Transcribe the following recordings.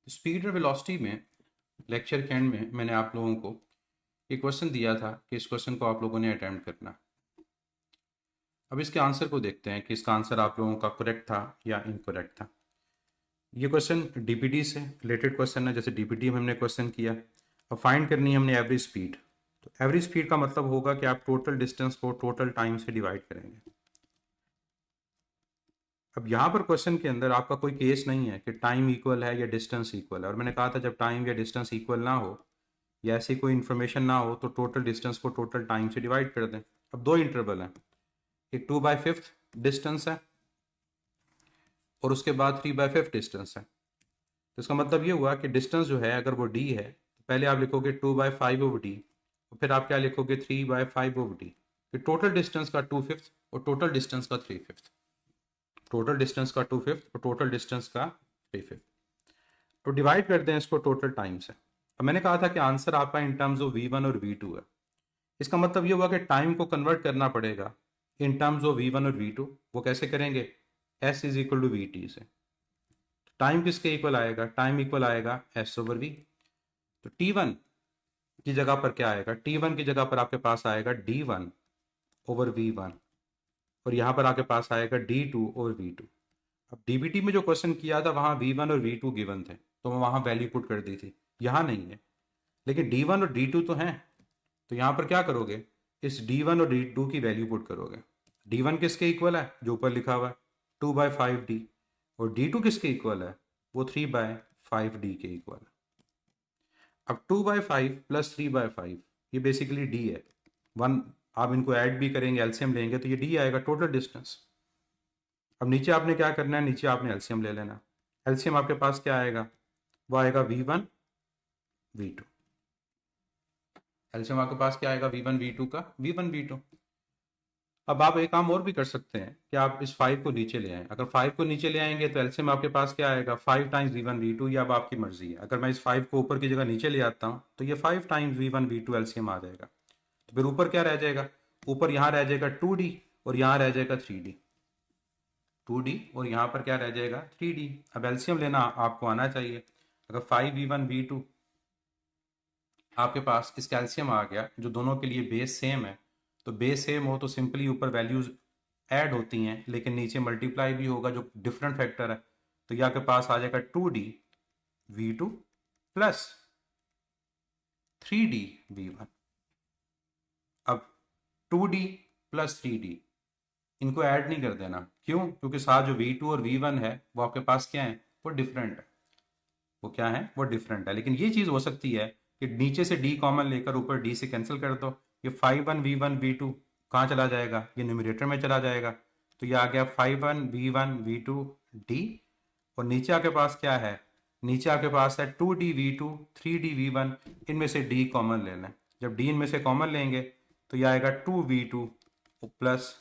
Speed और velocity में lecture के एंड में मैंने आप लोगों को एक क्वेश्चन दिया था कि इस क्वेश्चन को आप लोगों ने अटैम्प्ट करना। अब इसके आंसर को देखते हैं कि इसका आंसर आप लोगों का करेक्ट था या इनकरेक्ट था। ये क्वेश्चन डीपीटी से रिलेटेड क्वेश्चन है, जैसे डीपीटी में हमने क्वेश्चन किया। अब फाइंड करनी है हमने एवरेज स्पीड। तो एवरेज स्पीड का मतलब होगा कि आप टोटल डिस्टेंस को टोटल टाइम से डिवाइड करेंगे। अब यहाँ पर क्वेश्चन के अंदर आपका कोई केस नहीं है कि टाइम इक्वल है या डिस्टेंस इक्वल है, और मैंने कहा था जब टाइम या डिस्टेंस इक्वल ना हो या ऐसी कोई इन्फॉर्मेशन ना हो तो टोटल डिस्टेंस को टोटल टाइम से डिवाइड कर दें। अब दो इंटरवल हैं, एक 2/5 डिस्टेंस है और उसके बाद 3/5 डिस्टेंस है। तो इसका मतलब ये हुआ कि डिस्टेंस जो है अगर वो डी है तो पहले आप लिखोगे 2/5/d और फिर आप क्या लिखोगे 3/5/d। फिर टोटल डिस्टेंस का 2/5 और टोटल डिस्टेंस का 3/5, टोटल डिस्टेंस का 2/5 और टोटल डिस्टेंस का 3/5। तो डिवाइड करते हैं इसको टोटल टाइम से। अब मैंने कहा था कि आंसर आपका इन टर्म्स ऑफ V1 और V2 है। इसका मतलब ये हुआ कि टाइम को कन्वर्ट करना पड़ेगा इन टर्म्स ऑफ V1 और V2। वो कैसे करेंगे? S is equal to VT से। टाइम किसके इक्वल आएगा? टाइम इक्वल आएगा S/V। तो T1 की जगह पर क्या आएगा? T1 की जगह पर आपके पास आएगा D1/V1 और यहाँ पर आपके पास आएगा D2/V2। अब डीबीटी में जो क्वेश्चन किया था वहां V1 और V2 गिवन थे तो मैं वहां वैल्यू पुट कर दी थी, यहाँ नहीं है। लेकिन D1 और D2 तो हैं, तो यहाँ पर क्या करोगे? इस D1 और D2 की वैल्यू पुट करोगे। D1 किसके इक्वल है? जो ऊपर लिखा हुआ है 2/5D, और D2 किसके इक्वल है? वो 3/5D के इक्वल है। अब 2/5 प्लस 3/5 ये बेसिकली D है। वन आप इनको ऐड भी करेंगे, एलसीएम लेंगे तो ये D आएगा, टोटल डिस्टेंस। अब नीचे आपने क्या करना है? नीचे आपने एलसीएम ले लेना। एलसीएम आपके पास क्या आएगा? वो आएगा V1 V2। एलसीएम आपके पास क्या आएगा? V1 V2 का V1 V2। अब आप एक काम और भी कर सकते हैं कि आप इस 5 को नीचे ले आए। अगर 5 को नीचे ले आएंगे तो एलसीएम आपके पास क्या आएगा? 5 टाइम्स V1 V2। ये अब आपकी मर्जी है। अगर मैं इस 5 को ऊपर की जगह नीचे ले आता हूँ तो ये 5 टाइम्स V1 V2 एलसीएम आ जाएगा। तो फिर ऊपर क्या रह जाएगा? ऊपर यहाँ रह जाएगा 2D और यहाँ रह जाएगा 3D। 2D और यहाँ पर क्या रह जाएगा? 3D। अब एलसीएम लेना आपको आना चाहिए। अगर 5V1 V2 आपके पास इस कैल्शियम आ गया जो दोनों के लिए बेस सेम है, तो बेस सेम हो तो सिंपली ऊपर वैल्यूज ऐड होती हैं लेकिन नीचे मल्टीप्लाई भी होगा जो डिफरेंट फैक्टर है। तो ये आपके पास आ जाएगा 2D V2 plus 3D V1। अब 2D प्लस 3D इनको ऐड नहीं कर देना। क्यों? क्योंकि साथ जो V2 और V1 है वो आपके पास क्या है? वो डिफरेंट है। वो क्या है? वो डिफरेंट है। लेकिन ये चीज़ हो सकती है कि नीचे से D कॉमन लेकर ऊपर D से कैंसिल कर दो। ये 5/1 V1 V2 कहाँ चला जाएगा? ये न्यूमरेटर में चला जाएगा। तो ये आ गया 5/1 V1 V2 D। और नीचे आपके पास क्या है? नीचे आपके पास है 2D V2 3D V1। इनमें से D कॉमन ले लें। जब D इनमें से कॉमन लेंगे तो ये आएगा 2V2 प्लस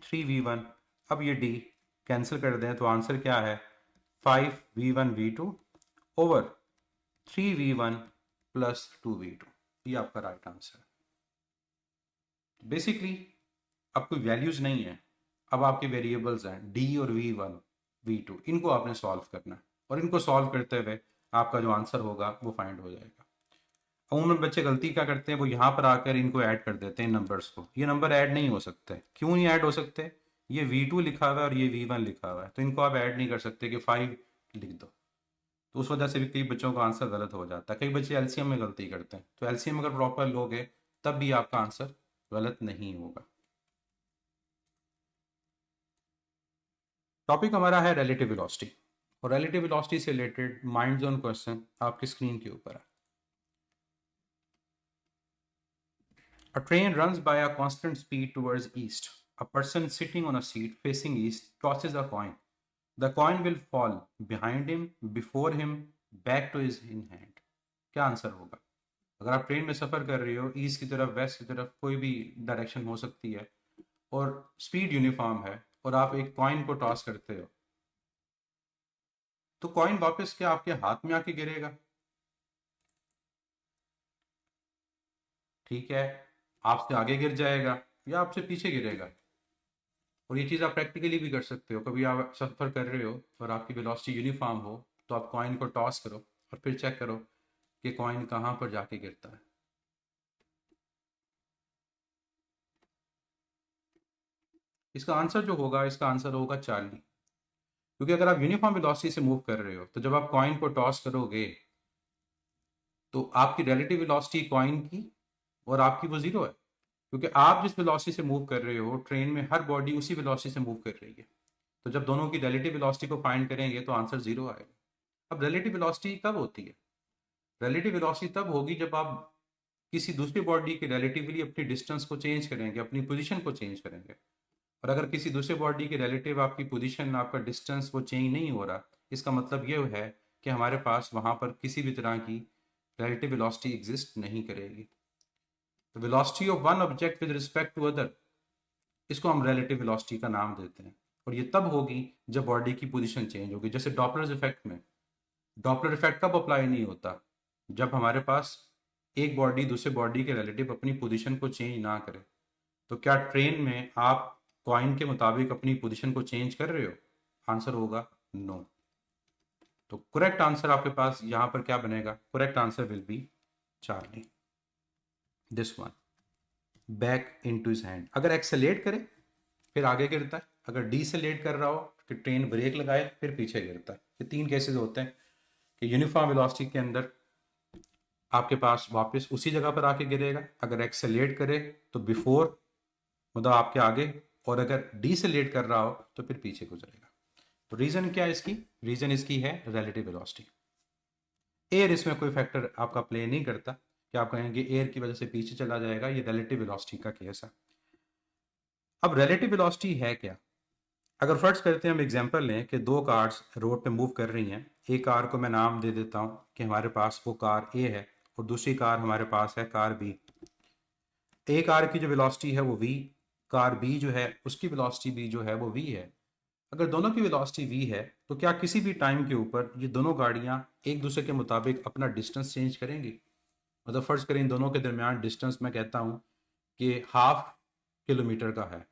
3V1। अब ये D कैंसिल कर दें तो आंसर क्या है? 5V1 V2 over 3V1 plus 2V2। ये आपका राइट आंसर है। बेसिकली अब कोई वैल्यूज नहीं है, अब आपके वेरिएबल्स हैं D और V1 V2। इनको आपने सॉल्व करना है और इनको सॉल्व करते हुए आपका जो आंसर होगा वो फाइंड हो जाएगा। अमूमन बच्चे गलती क्या करते हैं? वो यहाँ पर आकर इनको ऐड कर देते हैं नंबर्स को। ये नंबर ऐड नहीं हो सकते। क्यों नहीं ऐड हो सकते? ये V2 लिखा हुआ है और ये V1 लिखा हुआ है, तो इनको आप ऐड नहीं कर सकते कि 5 लिख दो। तो उस वजह से भी कई बच्चों का आंसर गलत हो जाता है। कई बच्चे एलसीएम में गलती करते हैं, तो एलसीएम अगर प्रॉपर लोगे तब भी आपका आंसर गलत नहीं होगा। टॉपिक हमारा है रिलेटिव वेलोसिटी, और रिलेटिव वेलोसिटी से रिलेटेड माइंड जोन क्वेश्चन आपकी स्क्रीन के ऊपर है। A train runs by a constant speed towards east. A person sitting on a seat facing east tosses a coin. The coin will fall behind him, before him, back to his in hand. क्या answer होगा? अगर आप train में सफ़र कर रहे हो, east की तरफ, वेस्ट की तरफ, कोई भी डायरेक्शन हो सकती है और स्पीड यूनिफॉर्म है और आप एक कॉइन को टॉस करते हो, तो कॉइन वापस क्या आपके हाथ में आके गिरेगा? ठीक है, आपसे आगे गिर जाएगा या आपसे पीछे गिरेगा। और ये चीज़ आप प्रैक्टिकली भी कर सकते हो। कभी आप सफ़र कर रहे हो और आपकी वेलोसिटी यूनिफॉर्म हो तो आप कॉइन को टॉस करो और फिर चेक करो कि कॉइन कहाँ पर जाके गिरता है। इसका आंसर जो होगा, इसका आंसर होगा 40, क्योंकि अगर आप यूनिफॉर्म वेलोसिटी से मूव कर रहे हो तो जब आप कॉइन को टॉस करोगे तो आपकी रिलेटिव वेलोसिटी कॉइन की और आपकी वो जीरो है, क्योंकि आप जिस वेलोसिटी से मूव कर रहे हो ट्रेन में हर बॉडी उसी वेलोसिटी से मूव कर रही है। तो जब दोनों की रिलेटिव वेलोसिटी को फाइंड करेंगे तो आंसर जीरो आएगा। अब रिलेटिव वेलोसिटी कब होती है? रिलेटिव वेलोसिटी तब होगी जब आप किसी दूसरी बॉडी के रिलेटिवली अपनी डिस्टेंस को चेंज करेंगे, अपनी पोजीशन को चेंज करेंगे। और अगर किसी दूसरे बॉडी के रिलेटिव आपकी पोजीशन, आपका डिस्टेंस वो चेंज नहीं हो रहा, इसका मतलब ये है कि हमारे पास वहाँ पर किसी भी तरह की रिलेटिव वेलोसिटी एग्जिस्ट नहीं करेगी। तो velocity of one object with respect to other, इसको हम रिलेटिव वेलोसिटी का नाम देते हैं। और ये तब होगी जब बॉडी की पोजीशन चेंज होगी। जैसे डॉपलर इफेक्ट में, डॉपलर इफेक्ट कब अप्लाई नहीं होता? जब हमारे पास एक बॉडी दूसरे बॉडी के रिलेटिव अपनी पोजीशन को चेंज ना करे। तो क्या ट्रेन में आप कॉइन के मुताबिक अपनी पोजीशन को चेंज कर रहे हो? आंसर होगा नो। तो करेक्ट आंसर आपके पास यहाँ पर क्या बनेगा? Correct answer will be Charlie. This one, back into his hand. अगर एक्सेलेरेट करे फिर आगे गिरता है, अगर डीसेलेरेट कर रहा हो कि ट्रेन ब्रेक लगाए फिर पीछे गिरता है। ये तीन केसेस होते हैं कि यूनिफॉर्म वेलोसिटी के अंदर आपके पास वापस उसी जगह पर आके गिरेगा। अगर एक्सेलेरेट करे तो बिफोर, मतलब आपके आगे, और अगर डीसेलेरेट कर रहा हो तो फिर पीछे गुजरेगा। तो रीजन क्या है इसकी? रीजन इसकी है रिलेटिव वेलोसिटी। एयर इसमें कोई फैक्टर आपका प्ले नहीं करता कि आप कहेंगे एयर की वजह से पीछे चला जाएगा। ये रिलेटिव वेलोसिटी का केस है। अब रिलेटिव वेलोसिटी है क्या? अगर फर्स्ट करते हैं हम एग्जांपल लें कि दो कार्स रोड पे मूव कर रही हैं। एक कार को मैं नाम दे देता हूं कि हमारे पास वो कार ए है और दूसरी कार हमारे पास है कार बी। ए कार की जो वेलोसिटी है वो v, कार बी जो है उसकी वेलोसिटी भी जो है वो v है। अगर दोनों की वेलोसिटी v है तो क्या किसी भी टाइम के ऊपर ये दोनों गाड़ियां एक दूसरे के मुताबिक अपना डिस्टेंस चेंज करेंगी? मतलब फर्ज करें इन दोनों के दरमियान डिस्टेंस मैं कहता हूं कि 1/2 किलोमीटर का है।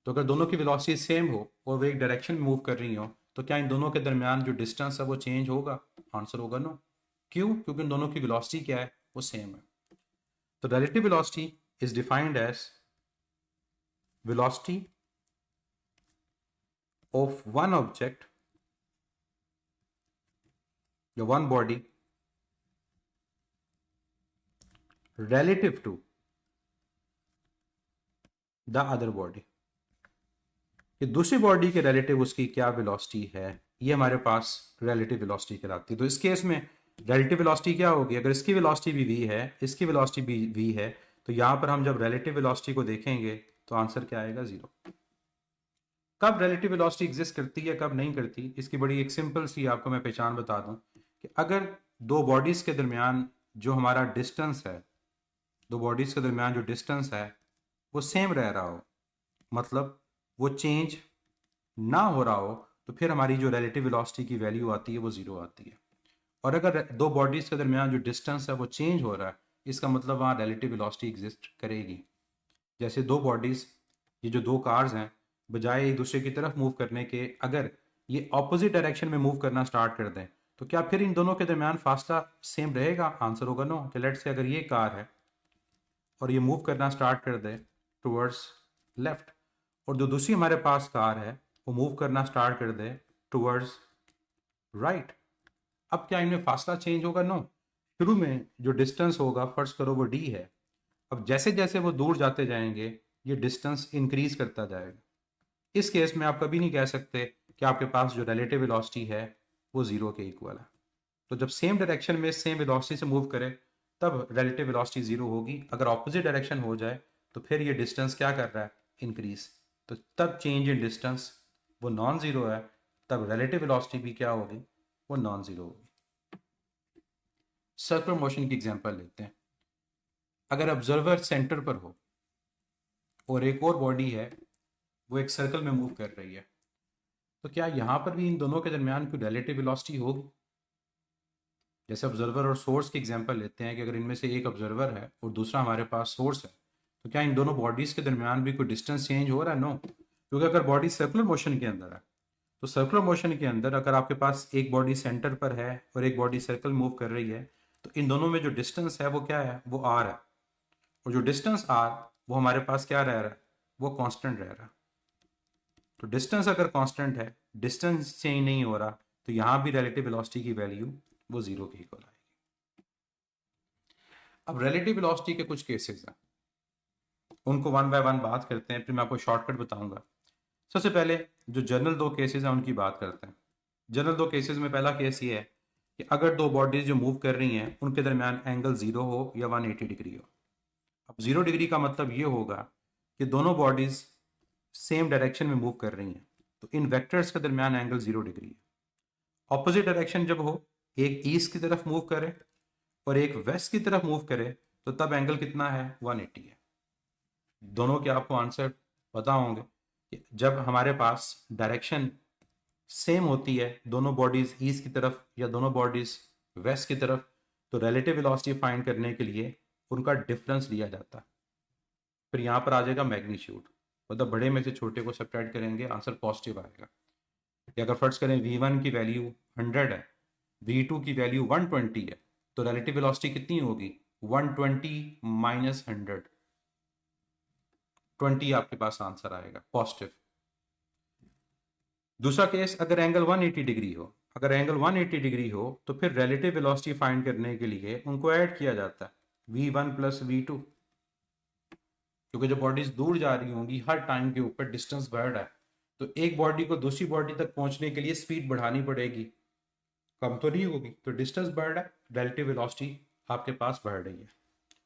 तो अगर दोनों की वेलोसिटी सेम हो और वो एक डायरेक्शन में मूव कर रही हो तो क्या इन दोनों के दरमियान जो डिस्टेंस है वो चेंज होगा? आंसर होगा नो। क्यों? क्योंकि इन दोनों की वेलोसिटी क्या है? वो सेम है। तो relative velocity is defined as velocity of one object or one body relative to the other body। कि दूसरी बॉडी के रिलेटिव उसकी क्या वेलोसिटी है, ये हमारे पास रिलेटिव वेलोसिटी कहलाती है। तो इस केस में रिलेटिव वेलोसिटी क्या होगी? अगर इसकी वेलोसिटी भी v है, इसकी वेलोसिटी भी v है, तो यहां पर हम जब रिलेटिव वेलोसिटी को देखेंगे तो आंसर क्या आएगा? जीरो। कब रिलेटिव वेलोसिटी एग्जिस्ट करती है, कब नहीं करती? इसकी बड़ी एक सिंपल सी आपको मैं पहचान बता दूं कि अगर दो बॉडीज के दरमियान जो हमारा डिस्टेंस है, दो बॉडीज के दरमियान जो डिस्टेंस है वो सेम रह रहा हो, मतलब वो चेंज ना हो रहा हो, तो फिर हमारी जो रिलेटिव वेलोसिटी की वैल्यू आती है वो जीरो आती है। और अगर दो बॉडीज के दरमियान जो डिस्टेंस है वो चेंज हो रहा है, इसका मतलब वहाँ रिलेटिव वेलोसिटी एग्जिस्ट करेगी। जैसे दो बॉडीज, ये जो दो कार्स हैं, बजाय एक दूसरे की तरफ मूव करने के अगर ये ऑपोजिट डायरेक्शन में मूव करना स्टार्ट कर दें तो क्या फिर इन दोनों के दरमियान फासला सेम रहेगा? आंसर होगा नो। कि लेट्स से अगर ये कार है और ये मूव करना स्टार्ट कर दे टुवर्ड्स लेफ्ट, और जो दूसरी हमारे पास कार है वो मूव करना स्टार्ट कर दे टुवर्ड्स राइट, अब क्या इनमें फासला चेंज होगा? नो। शुरू में जो डिस्टेंस होगा फर्ज करो वो d है, अब जैसे जैसे वो दूर जाते जाएंगे ये डिस्टेंस इंक्रीज करता जाएगा। इस केस में आप कभी नहीं कह सकते कि आपके पास जो रिलेटिव वेलोसिटी है वो जीरो के इक्वल है। तो जब सेम डायरेक्शन में सेम वेलोसिटी से मूव करे तब रिलेटिव वेलोसिटी जीरो होगी। अगर ऑपोजिट डायरेक्शन हो जाए तो फिर ये डिस्टेंस क्या कर रहा है? इंक्रीज। तो तब चेंज इन डिस्टेंस वो नॉन जीरो है, तब रिलेटिव वेलोसिटी भी क्या होगी? वो नॉन जीरो होगी। सर्कुलर मोशन की एग्जांपल लेते हैं। अगर ऑब्जर्वर सेंटर पर हो और एक और बॉडी है वो एक सर्कल में मूव कर रही है, तो क्या यहाँ पर भी इन दोनों के दरमियान कोई रिलेटिव वेलोसिटी होगी? जैसे ऑब्जर्वर और सोर्स की एग्जांपल लेते हैं कि अगर इनमें से एक ऑब्जर्वर है और दूसरा हमारे पास सोर्स है, तो क्या इन दोनों बॉडीज़ के दरमियान भी कोई डिस्टेंस चेंज हो रहा है? नो। क्योंकि अगर बॉडी सर्कुलर मोशन के अंदर है तो सर्कुलर मोशन के अंदर अगर आपके पास एक बॉडी सेंटर पर है और एक बॉडी सर्कल मूव कर रही है, तो इन दोनों में जो डिस्टेंस है वो क्या है, वो आर है। और जो डिस्टेंस आर वो हमारे पास क्या रह रहा है, वो कांस्टेंट रह रहा है। तो डिस्टेंस अगर कांस्टेंट है, डिस्टेंस चेंज नहीं हो रहा, तो यहां भी रिलेटिव वेलोसिटी की वैल्यू वो जीरो के इक्वल आएगी। अब रिलेटिव वेलोसिटी के कुछ केसेस हैं, उनको वन बाय वन बात करते हैं, फिर मैं आपको शॉर्टकट बताऊंगा। सबसे पहले जो जनरल दो केसेस हैं उनकी बात करते हैं। जनरल दो केसेस में पहला केस ये है कि अगर दो बॉडीज जो मूव कर रही हैं उनके दरमियान एंगल 0 हो या 180 डिग्री हो। अब 0 डिग्री का मतलब ये होगा कि दोनों बॉडीज सेम डायरेक्शन में मूव कर रही हैं, तो इन वेक्टर्स के दरमियान एंगल 0 डिग्री है। ऑपोजिट डायरेक्शन जब हो, एक ईस्ट की तरफ मूव करे और एक वेस्ट की तरफ मूव करे, तो तब एंगल कितना है, 180 है। दोनों के आपको आंसर पता होंगे कि जब हमारे पास डायरेक्शन सेम होती है, दोनों बॉडीज ईस्ट की तरफ या दोनों बॉडीज वेस्ट की तरफ, तो रिलेटिव वेलोसिटी फाइंड करने के लिए उनका डिफरेंस लिया जाता है। फिर यहाँ पर आ जाएगा मैग्नीट्यूड, मतलब बड़े में से छोटे को सब्ट्रैक्ट करेंगे, आंसर पॉजिटिव आएगा। या अगर फर्स्ट करें V1 की वैल्यू 100 है, V2 की वैल्यू 120 है, तो रिलेटिव वेलोसिटी कितनी होगी, 120 माइनस 100, 20 आपके पास आंसर आएगा पॉजिटिव। दूसरा केस, अगर एंगल 180 डिग्री हो, अगर एंगल 180 डिग्री हो तो फिर रिलेटिव वेलोसिटी फाइंड करने के लिए उनको ऐड किया जाता है V1 प्लस V2, क्योंकि जो बॉडीज दूर जा रही होंगी हर टाइम के ऊपर डिस्टेंस बढ़ रहा है, तो एक बॉडी को दूसरी बॉडी तक पहुंचने के लिए स्पीड बढ़ानी पड़ेगी, कम तो नहीं होगी। तो डिस्टेंस बढ़ रहा है, रिलेटिव वेलोसिटी आपके पास बढ़ रही है।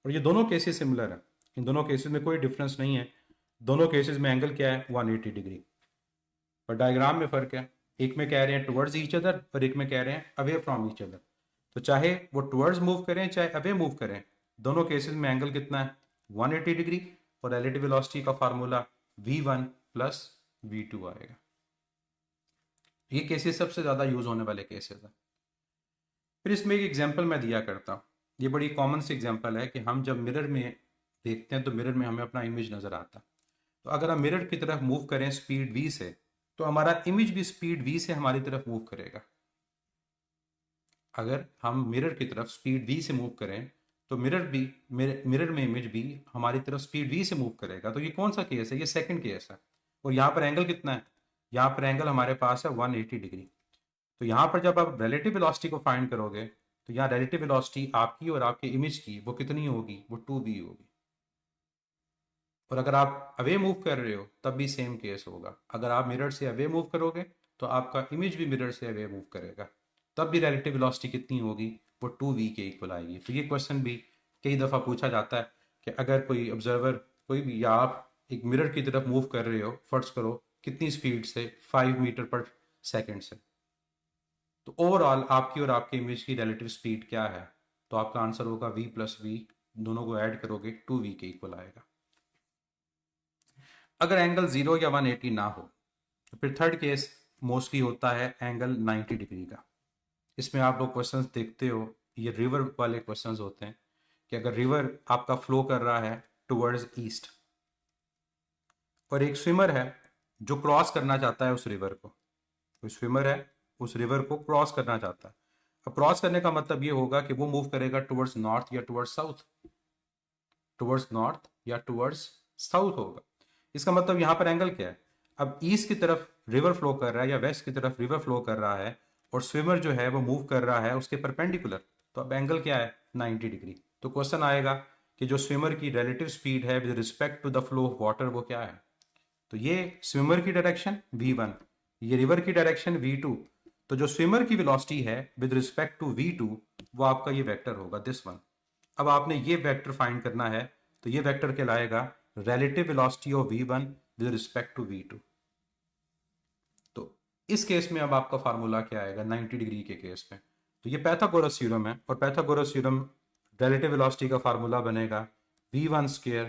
और ये दोनों केसेस सिमिलर है, इन दोनों केसेस में कोई डिफरेंस नहीं है। दोनों केसेस में एंगल क्या है, 180 डिग्री। और डायग्राम में फर्क है, एक में कह रहे हैं टुवर्ड्स ईच अदर और एक में कह रहे हैं अवे फ्रॉम ईच अदर। तो चाहे वो टुवर्ड्स मूव करें चाहे अवे मूव करें, दोनों केसेस में एंगल कितना है, 180 डिग्री। और रिलेटिव वेलोसिटी का फार्मूला V1 प्लस V2 आएगा। ये केसेस सबसे ज्यादा यूज होने वाले केसेस है। फिर इसमें एक एग्जांपल मैं दिया करता हूँ, ये बड़ी कॉमन सी एग्जांपल है कि हम जब मिरर में देखते हैं तो मिरर में हमें अपना इमेज नजर आता है। तो अगर हम मिरर की तरफ मूव करें स्पीड v से, तो हमारा इमेज भी स्पीड v से हमारी तरफ मूव करेगा। अगर हम मिरर की तरफ स्पीड v से मूव करें तो मिरर में इमेज भी हमारी तरफ स्पीड v से मूव करेगा। तो ये कौन सा केस है, ये सेकंड केस है। और यहाँ पर एंगल कितना है, यहाँ पर एंगल हमारे पास है 180 डिग्री। तो यहाँ पर जब आप रिलेटिव वेलोसिटी को फाइंड करोगे, तो यहाँ रिलेटिव वेलोसिटी आपकी और आपके इमेज की वो कितनी होगी, वो 2v होगी। और अगर आप अवे मूव कर रहे हो तब भी सेम केस होगा, अगर आप मिरर से अवे मूव करोगे तो आपका इमेज भी मिरर से अवे मूव करेगा, तब भी रिलेटिव वेलोसिटी कितनी होगी, वो 2v के इक्वल आएगी। तो ये क्वेश्चन भी कई दफ़ा पूछा जाता है कि अगर कोई ऑब्जर्वर, कोई भी, या आप एक मिरर की तरफ मूव कर रहे हो, फर्ज करो कितनी स्पीड से, 5 मीटर पर सेकेंड से, तो ओवरऑल आपकी और आपके इमेज की रिलेटिव स्पीड क्या है, तो आपका आंसर होगा v प्लस वी, दोनों को ऐड करोगे 2v के इक्वल आएगा। अगर एंगल 0 या 180 ना हो, तो फिर थर्ड केस मोस्टली होता है एंगल 90 डिग्री का। इसमें आप लोग क्वेश्चंस देखते हो, ये रिवर वाले क्वेश्चंस होते हैं कि अगर रिवर आपका फ्लो कर रहा है टुवर्ड्स ईस्ट और एक स्विमर है जो क्रॉस करना चाहता है उस रिवर को, कोई स्विमर है उस रिवर को क्रॉस करना चाहता है। अब क्रॉस करने का मतलब ये होगा कि वो मूव करेगा टुवर्ड्स नॉर्थ या टुवर्ड्स साउथ, टुवर्ड्स नॉर्थ या टुवर्ड्स साउथ होगा। इसका मतलब यहाँ पर एंगल क्या है, अब ईस्ट की तरफ रिवर फ्लो कर रहा है या वेस्ट की तरफ रिवर फ्लो कर रहा है और स्विमर जो है वो मूव कर रहा है उसके परपेंडिकुलर, तो अब एंगल क्या है, 90 डिग्री। तो क्वेश्चन आएगा कि जो स्विमर की रिलेटिव स्पीड है with respect to the flow of water वो क्या है। तो ये स्विमर की डायरेक्शन v1, ये रिवर की डायरेक्शन v2, तो जो स्विमर की वेलोसिटी है विद रिस्पेक्ट टू v2 वो आपका ये वेक्टर होगा, दिस वन। अब आपने ये वेक्टर फाइंड करना है, तो ये वेक्टर कहलाएगा relative velocity of v1 with respect to v2। तो इस केस में अब आपका फार्मूला क्या आएगा 90 डिग्री के केस में, तो ये पाइथागोरस थ्योरम है, और पाइथागोरस थ्योरम रिलेटिव वेलोसिटी का फार्मूला बनेगा v1 square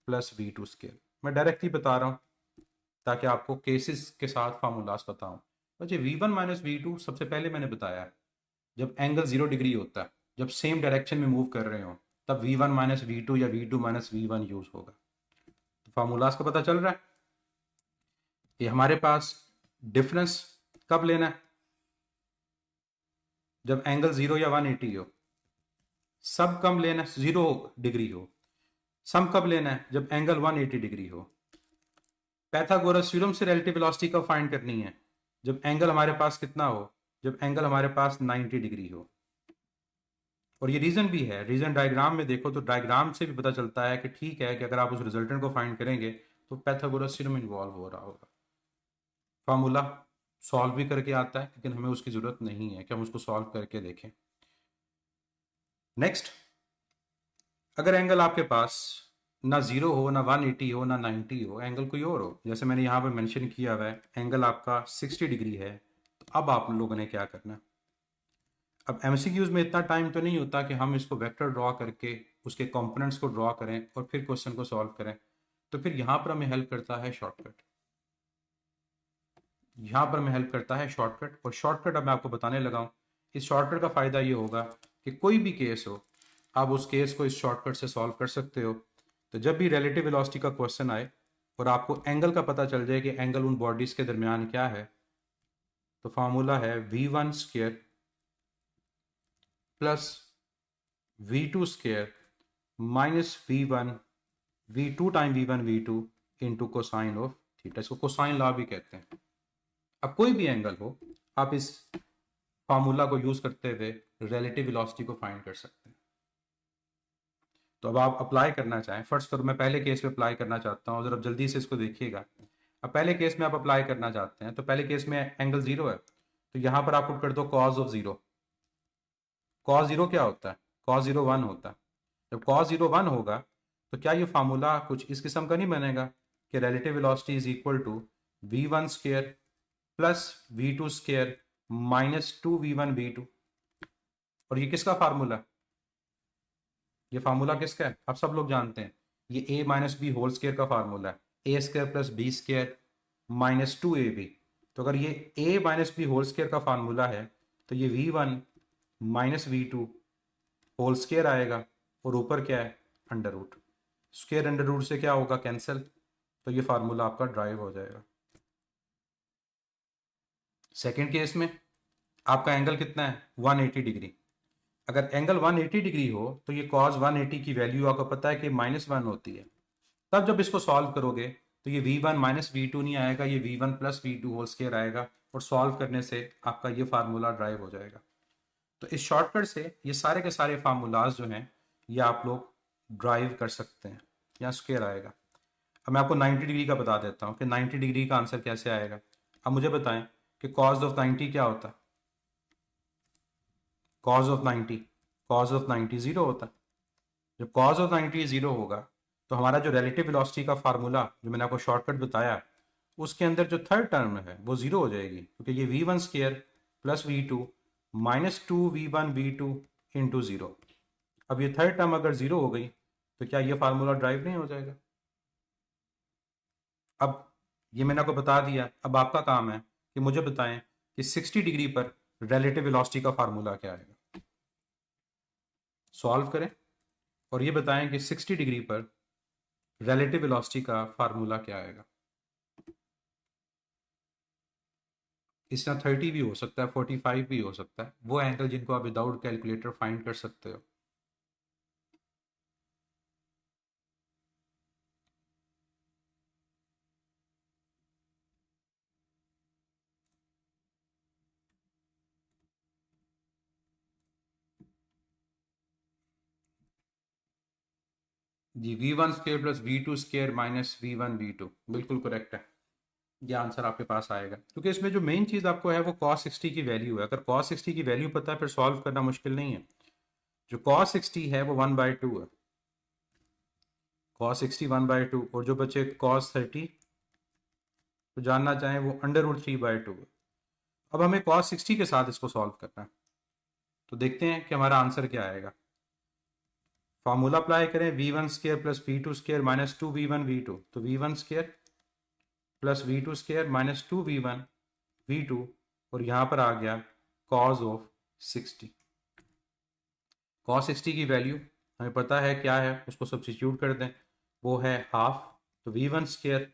plus v2 square. मैं डायरेक्टली बता रहा हूँ ताकि आपको केसेस के साथ फार्मूलास बताऊं। तो ये v1 माइनस वी सबसे पहले मैंने बताया है, जब एंगल 0 डिग्री होता है, जब सेम डायरेक्शन में मूव कर रहे हो, तब v1 माइनस वी या v2 माइनस v1 यूज होगा। तो फार्मूलास का पता चल रहा है कि हमारे पास डिफरेंस कब लेना है? जब एंगल 0 या 180 हो। सब कब लेना है? 0 डिग्री हो। सम कब लेना है? जब एंगल 180 डिग्री हो। पैथागोरस थ्योरम से रिलेटिव वेलोसिटी कब फाइंड करनी है? जब एंगल हमारे पास कितना हो? जब एंगल हमारे पास 90 डिग्री हो। और ये रीजन भी है, रीजन डायग्राम में देखो तो डायग्राम से भी पता चलता है कि ठीक है कि अगर आप उस रिजल्टेंट को फाइंड करेंगे तो पैथागोरस थ्योरम इन्वॉल्व हो रहा होगा। फार्मूला सॉल्व भी करके आता है, लेकिन हमें उसकी जरूरत नहीं है कि हम उसको सॉल्व करके देखें। नेक्स्ट, अगर एंगल आपके पास ना 0 हो, ना 180 हो, ना 90 हो, एंगल कोई और हो, जैसे मैंने यहाँ पर मेंशन किया हुआ है एंगल आपका 60 डिग्री है, तो अब आप लोगों ने क्या करना है? अब एमसीक्यूज में इतना टाइम तो नहीं होता कि हम इसको वेक्टर ड्रॉ करके उसके कंपोनेंट्स को ड्रॉ करें और फिर क्वेश्चन को सॉल्व करें। तो फिर यहाँ पर हमें हेल्प करता है शॉर्टकट। यहाँ पर हमें हेल्प करता है शॉर्टकट, और शॉर्टकट अब मैं आपको बताने लगा हूँ। इस शॉर्टकट का फ़ायदा ये होगा कि कोई भी केस हो, आप उस केस को इस शॉर्टकट से सॉल्व कर सकते हो। तो जब भी रिलेटिव वेलोसिटी का क्वेश्चन आए और आपको एंगल का पता चल जाए कि एंगल उन बॉडीज़ के दरमियान क्या है, तो फार्मूला है v1 square plus v2 square minus v2 time v1 into cosine of theta. इसको कोसाइन लॉ भी कहते हैं। अब कोई भी एंगल हो, आप इस फार्मूला को यूज करते हुए रिलेटिव वेलोसिटी को फाइंड कर सकते हैं। तो अब आप अप्लाई करना चाहें, फर्स्ट करो मैं पहले केस में अप्लाई करना चाहता हूँ, जरा जल्दी से इसको देखिएगा। अब पहले केस में आप अप्लाई करना चाहते हैं, तो पहले केस में एंगल 0 है, तो यहाँ पर आप पुट कर दो कॉज ऑफ 0। कॉज 0 क्या होता है? कॉज 0 1 होता है। जब कॉज 0 1 होगा तो क्या ये फार्मूला कुछ इस किस्म का नहीं बनेगा कि relative velocity is equal to v1 square plus v2 square minus 2v1 v2। और ये किसका फार्मूला? ये फार्मूला किसका है? आप सब लोग जानते हैं, ये a minus B whole square का फार्मूला है। A square plus B square minus 2ab। तो अगर ये a minus B whole square का फार्मूला है तो ये v1 minus v2 whole square आएगा, और ऊपर क्या है? Under root. Square under root से क्या होगा? कैंसिल। तो ये फार्मूला आपका ड्राइव हो जाएगा। सेकेंड केस में आपका एंगल कितना है? 180 डिग्री। अगर एंगल 180 डिग्री हो तो ये कॉस 180 की वैल्यू आपको पता है कि -1 होती है। तब जब इसको सॉल्व करोगे तो ये v1 माइनस v2 नहीं आएगा, ये v1 plus v2 whole square आएगा, और सॉल्व करने से आपका ये फार्मूला ड्राइव हो जाएगा। तो इस शॉर्टकट से ये सारे के सारे फार्मूलाज जो हैं ये आप लोग ड्राइव कर सकते हैं। यहाँ स्क्वायर आएगा। अब मैं आपको 90 डिग्री का बता देता हूँ कि 90 डिग्री का आंसर कैसे आएगा। अब मुझे बताएं कि कॉस ऑफ 90 क्या होता है? कॉस ऑफ 90 0 होता है। जब कॉस ऑफ 90 0 होगा तो हमारा जो रिलेटिव वेलोसिटी का फार्मूला जो मैंने आपको शॉर्टकट बताया, उसके अंदर जो थर्ड टर्म है वो 0 हो जाएगी, क्योंकि ये v1 square plus v2 minus 2v1 v2 into 0। अब ये थर्ड टर्म अगर 0 हो गई तो क्या ये फार्मूला ड्राइव नहीं हो जाएगा? अब ये मैंने आपको बता दिया। अब आपका काम है कि मुझे बताएं कि 60 डिग्री पर रिलेटिव वेलोसिटी का फार्मूला क्या आएगा। सॉल्व करें और ये बताएं कि 60 डिग्री पर रिलेटिव वेलोसिटी का फार्मूला क्या आएगा। इस तरह 30 भी हो सकता है, 45 भी हो सकता है, वो एंगल जिनको आप विदाउट कैलकुलेटर फाइंड कर सकते हो। जी, v1 square plus v2 square minus v1 v2 बिल्कुल करेक्ट है। ये आंसर आपके पास आएगा, क्योंकि इसमें जो मेन चीज़ आपको है वो cos 60 की वैल्यू है। अगर cos 60 की वैल्यू पता है फिर सॉल्व करना मुश्किल नहीं है। जो cos 60 है वो 1/2 है। cos 60 1/2, और जो बचे cos 30 तो जानना चाहें वो √3/2 है। अब हमें cos 60 के साथ इसको सॉल्व करना है, तो देखते हैं कि हमारा आंसर क्या आएगा। फार्मूला अप्लाई करें, v1 square plus v2 square minus 2v1 v2, तो v1 square plus v2 square minus 2v1 v2, और यहाँ पर आ गया cos ऑफ 60। cos 60 की वैल्यू हमें पता है क्या है, उसको सब्स्टिट्यूट कर दें, वो है हाफ। तो v1 square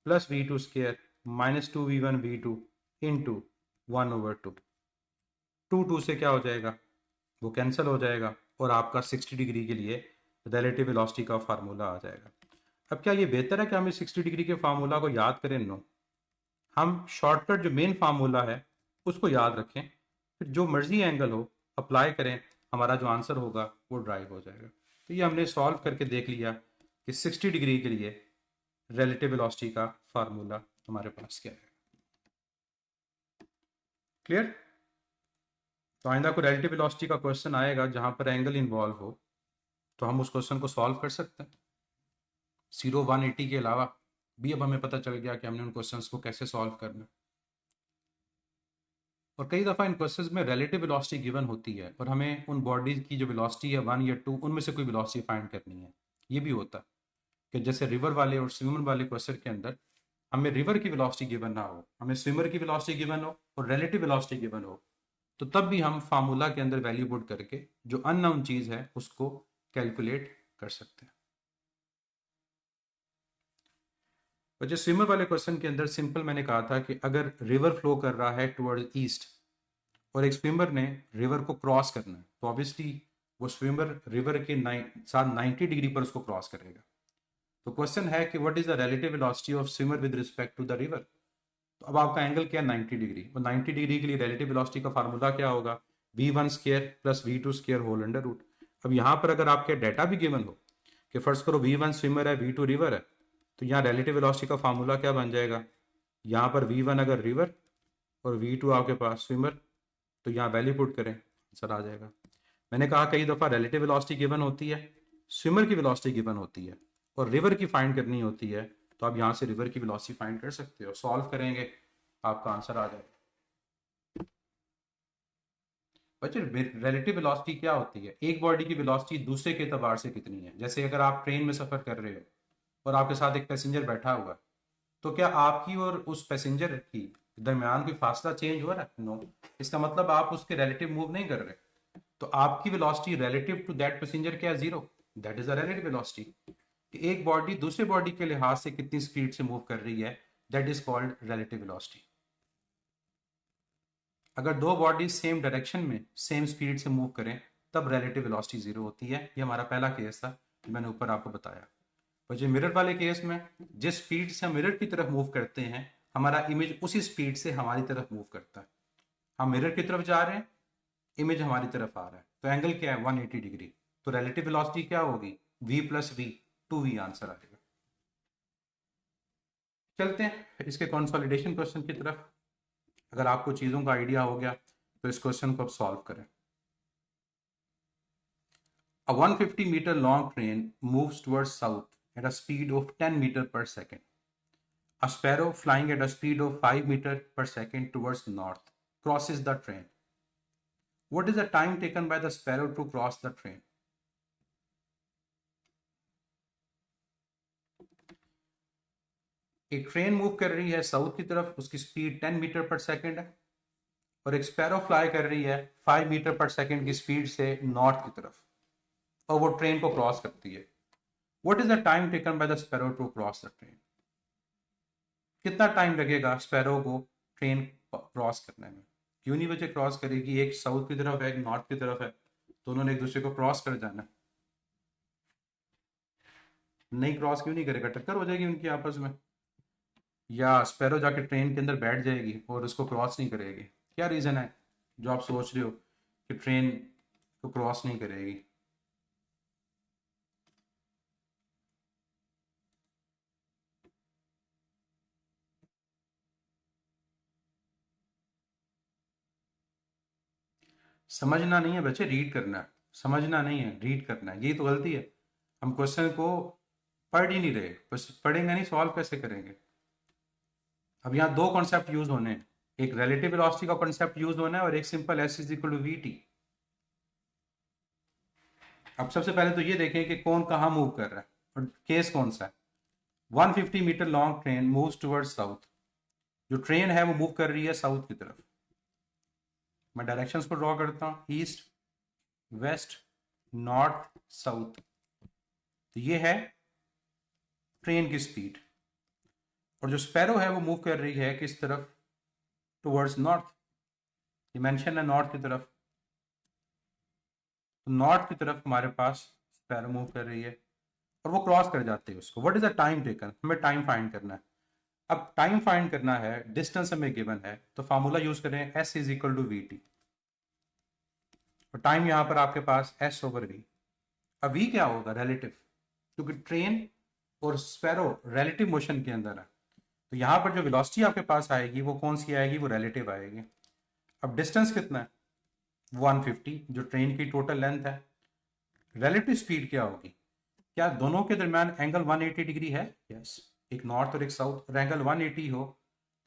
plus v2 square minus 2v1 v2 into 1/2। 2 से क्या हो जाएगा, वो कैंसिल हो जाएगा और आपका 60 डिग्री के लिए रिलेटिव वेलोसिटी का फार्मूला आ जाएगा। अब क्या ये बेहतर है कि हम इस 60 डिग्री के फार्मूला को याद करें? नो, हम शॉर्टकट जो मेन फार्मूला है उसको याद रखें, फिर जो मर्जी एंगल हो अप्लाई करें, हमारा जो आंसर होगा वो ड्राइव हो जाएगा। तो ये हमने सॉल्व करके देख लिया कि 60 डिग्री के लिए रिलेटिव वेलोसिटी का फार्मूला हमारे पास क्या है। क्लियर? तो आइंदा को रिलेटिव वेलोसिटी का क्वेश्चन आएगा जहां पर एंगल इन्वॉल्व हो तो हम उस क्वेश्चन को सॉल्व कर सकते हैं। 0-180 के अलावा भी अब हमें पता चल गया कि हमने उन क्वेश्चंस को कैसे सॉल्व करना है। और कई दफ़ा इन क्वेश्चंस में रिलेटिव वेलोसिटी गिवन होती है और हमें उन बॉडीज की जो वेलोसिटी है 1 या 2 उनमें से कोई वेलोसिटी फाइंड करनी है। ये भी होता है कि जैसे रिवर वाले और स्विमर वाले क्वेश्चन के अंदर हमें रिवर की वेलोसिटी गिवन ना हो, हमें स्विमर की वेलोसिटी गिवन हो और रिलेटिव वेलोसिटी गिवन हो, तो तब भी हम फार्मूला के अंदर वैल्यू पुट करके जो अननोन चीज़ है उसको कैलकुलेट कर सकते हैं। और जो स्विमर वाले क्वेश्चन के अंदर सिंपल मैंने कहा था कि अगर रिवर फ्लो कर रहा है टुवर्ड ईस्ट और एक स्विमर ने रिवर को क्रॉस करना है तो ऑब्वियसली वो स्विमर रिवर के साथ 90 डिग्री पर उसको क्रॉस करेगा। तो क्वेश्चन है कि what is the relative velocity of swimmer with respect to the river. तो अब आपका एंगल क्या है, 90 डिग्री, और 90 डिग्री के लिए रिलेटिव वेलोसिटी का फार्मूला क्या होगा, v1 square plus v2 square whole under root. अब यहाँ पर अगर आपके डाटा भी गिवन हो कि फर्स्ट करो v1 स्विमर है v2 रिवर है, तो यहाँ रिलेटिव वेलोसिटी का फार्मूला क्या बन जाएगा, यहाँ पर v1 अगर रिवर और v2 आपके पास स्विमर, तो यहाँ वैल्यू पुट करें आंसर आ जाएगा। मैंने कहा कई दफ़ा रिलेटिव वेलोसिटी गिवन होती है, स्विमर की वेलोसिटी गिवन होती है और रिवर की फाइंड करनी होती है, तो आप यहाँ से रिवर की वेलोसिटी फाइंड कर सकते हो, सॉल्व करेंगे आपका आंसर आ जाएगा। बच्चे रिलेटिव वेलोसिटी क्या होती है, एक बॉडी की वेलोसिटी दूसरे के एतबार से कितनी है। जैसे अगर आप ट्रेन में सफ़र कर रहे हो और आपके साथ एक पैसेंजर बैठा हुआ है, तो क्या आपकी और उस पैसेंजर की दरमियान कोई फासला चेंज हो रहा है? नो। इसका मतलब आप उसके रिलेटिव मूव नहीं कर रहे, तो आपकी velocity relative to that passenger क्या है, zero. That is the relative velocity. एक बॉडी दूसरे बॉडी के लिहाज से कितनी स्पीड से मूव कर रही है, that is called relative velocity. अगर दो बॉडी सेम डायरेक्शन में सेम स्पीड से मूव करें तब रिलेटिव वेलोसिटी जीरो होती है। ये हमारा पहला केस था जो मैंने ऊपर आपको बताया। और जो मिरर वाले केस में जिस स्पीड से हम मिरर की तरफ मूव करते हैं हमारा इमेज उसी स्पीड से हमारी तरफ मूव करता है। हम मिरर की तरफ जा रहे हैं, इमेज हमारी तरफ आ रहा है, तो एंगल क्या है 180 डिग्री। तो रिलेटिव वेलोसिटी क्या होगी, v plus we, 2v answer आएगा। चलते हैं इसके कंसोलिडेशन क्वेश्चन की तरफ। अगर आपको चीज़ों का आइडिया हो गया तो इस क्वेश्चन को अब सॉल्व करें। A 150 meter long train moves towards south at a speed of 10 meter per second. A sparrow flying at a speed of 5 meter per second towards north crosses the train. What is the time taken by the sparrow to cross the train? एक train move कर रही है south की तरफ, उसकी speed 10 metre पर second है, और एक स्पैरो फ्लाई कर रही है 5 मीटर पर सेकेंड की स्पीड से नॉर्थ की तरफ, और वो ट्रेन को क्रॉस करती है। What is the time taken by the sparrow to cross the train? कितना टाइम लगेगा स्पैरो को ट्रेन क्रॉस करने में? क्यों नहीं बच्चे क्रॉस करेगी, एक साउथ की तरफ है एक नॉर्थ की तरफ है, तो उन्होंने एक दूसरे को क्रॉस कर जाना। नहीं क्रॉस क्यों नहीं करेगा, टक्कर हो जाएगी उनकी आपस में, या स्पैरो जाके ट्रेन के अंदर बैठ जाएगी और उसको क्रॉस नहीं करेगी। क्या रीज़न है जो आप सोच रहे हो कि ट्रेन को क्रॉस नहीं करेगी? समझना नहीं है बच्चे, रीड करना है। समझना नहीं है, रीड करना है, यही तो गलती है। हम क्वेश्चन को पढ़ ही नहीं रहे, बस पढ़ेंगे नहीं सॉल्व कैसे करेंगे। अब यहाँ दो कॉन्सेप्ट यूज होने हैं, एक रिलेटिव वेलोसिटी का कॉन्सेप्ट यूज होना है और एक simple S is equal to V T. अब सबसे पहले तो ये देखें कि कौन कहाँ मूव कर रहा है और केस कौन सा है। 150 metre long train moves towards south. जो ट्रेन है वो मूव कर रही है साउथ की तरफ। मैं डायरेक्शंस को ड्रॉ करता हूँ, ईस्ट वेस्ट नॉर्थ साउथ। तो ये है ट्रेन की स्पीड, और जो स्पैरो है वो मूव कर रही है किस तरफ, टुवर्ड्स नॉर्थ। ये मेंशन है नॉर्थ की तरफ, तो नॉर्थ की तरफ हमारे पास स्पैरो मूव कर रही है और वो क्रॉस कर जाते हैं उसको। What is the time taken, हमें टाइम फाइंड करना है। अब टाइम फाइंड करना है, डिस्टेंस हमें गिवन है, तो फार्मूला यूज करें S is equal to V T, और टाइम यहां पर आपके पास एस ओवर वी। अब वी क्या होगा, रिलेटिव, क्योंकि ट्रेन और स्पैरो रिलेटिव मोशन के अंदर है, तो यहां पर जो वेलोसिटी आपके पास आएगी वो कौन सी आएगी, वो रिलेटिव आएगी। अब डिस्टेंस कितना है, 150, जो ट्रेन की टोटल लेंथ है। रिलेटिव स्पीड क्या होगी, क्या दोनों के दरमियान एंगल 180 डिग्री है, यस, एक नॉर्थ और एक साउथ, और एंगल 180 हो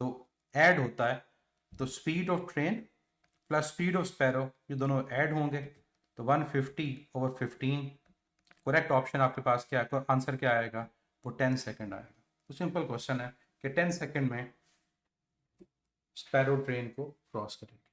तो ऐड होता है, तो speed of train plus speed of sparrow ये दोनों ऐड होंगे, तो 150 ओवर 15, करेक्ट ऑप्शन आपके पास क्या है, आंसर क्या आएगा, वो 10 सेकंड आएगा। तो सिंपल क्वेश्चन है कि 10 सेकंड में स्पैरो ट्रेन को क्रॉस करेगी।